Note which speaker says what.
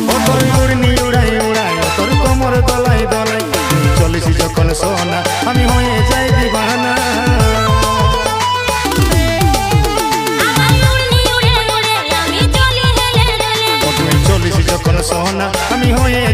Speaker 1: ও তোর ঘূর্ণি উড়াই উড়াই তোর কোমর দলাই দলাই চলিস যখন সোনা আমি হয়ে যাই দিবানা চলিস যখন সোনা আমি হয়ে